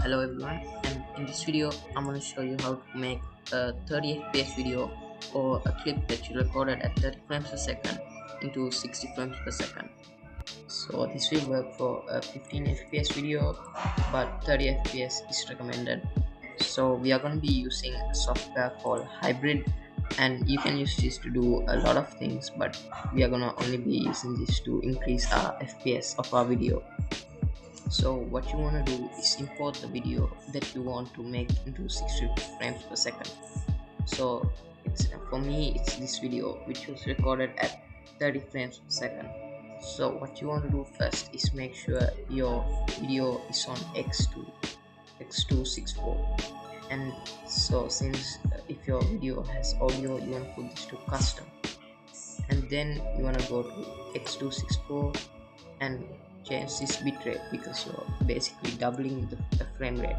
Hello everyone, and in this video I'm going to show you how to make a 30 fps video or a clip that you recorded at 30 frames per second into 60 frames per second. So this will work for a 15 fps video, but 30 fps is recommended. So we are going to be using a software called Hybrid, and you can use this to do a lot of things, but we are going to only be using this to increase our fps of our video. So what you want to do is import the video that you want to make into 60 frames per second. So for me it's this video which was recorded at 30 frames per second. So what you want to do first is make sure your video is on x264, and so since if your video has audio, you want to put this to custom, and then you want to go to x264 and change this bitrate because you're basically doubling the frame rate.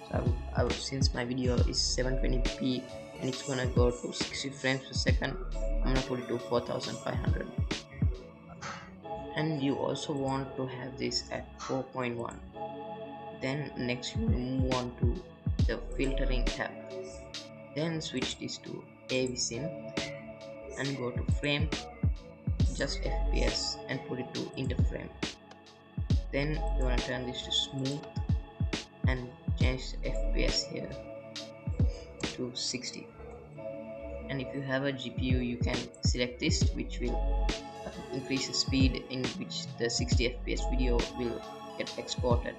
So since my video is 720p and it's gonna go to 60 frames per second, I'm gonna put it to 4500. And you also want to have this at 4.1. Then next you move on to the filtering tab, then switch this to isnt and go to frame, just fps, and put it to interframe. Then you want to turn this to smooth and change the fps here to 60. And if you have a GPU, you can select this, which will increase the speed in which the 60 fps video will get exported.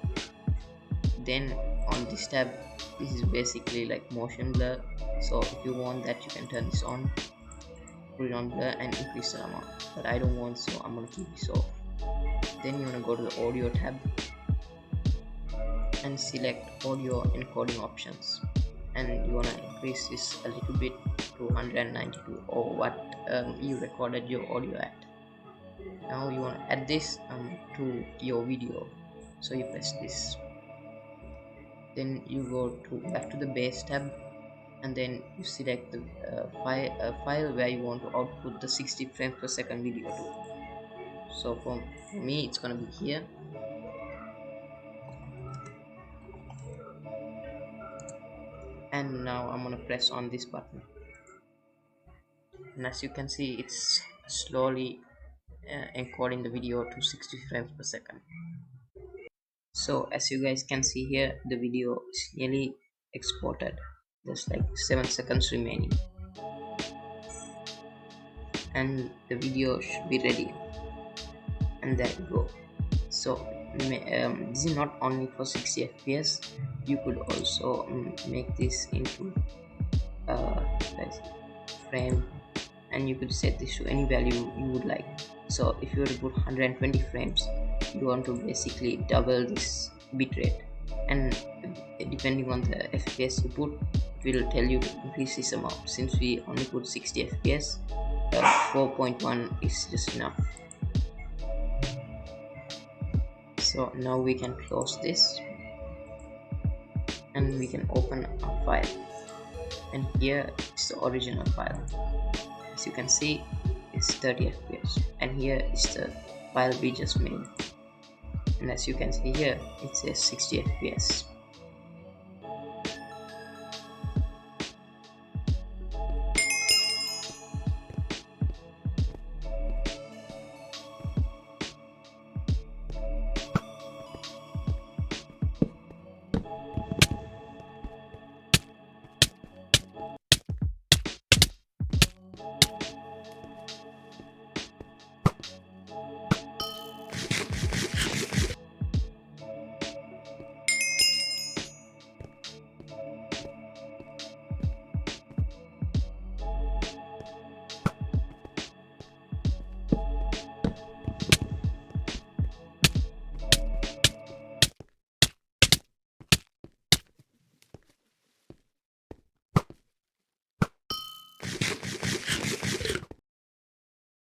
Then on this tab, this is basically like motion blur, so if you want that, you can turn this on, put it on blur and increase the amount, but I don't want, so I'm gonna keep this off. Then you want to go to the audio tab and select audio encoding options, and you want to increase this a little bit to 192 or what you recorded your audio at. Now you want to add this to your video, so you press this, then you go back to the base tab, and then you select the file where you want to output the 60 frames per second video to. So for me it's gonna be here, and now I'm gonna press on this button, and as you can see it's slowly encoding the video to 60 frames per second. So as you guys can see here, the video is nearly exported. There's like 7 seconds remaining and the video should be ready, and there you go. So this is not only for 60 fps, you could also make this into frame, and you could set this to any value you would like. So if you were to put 120 frames, you want to basically double this bitrate, and depending on the fps you put, it will tell you to increase this amount. Since we only put 60 fps, 4.1 is just enough. So now we can close this and we can open a file, and here is the original file. As you can see, it's 30 fps, and here is the file we just made, and as you can see here, it says 60 fps.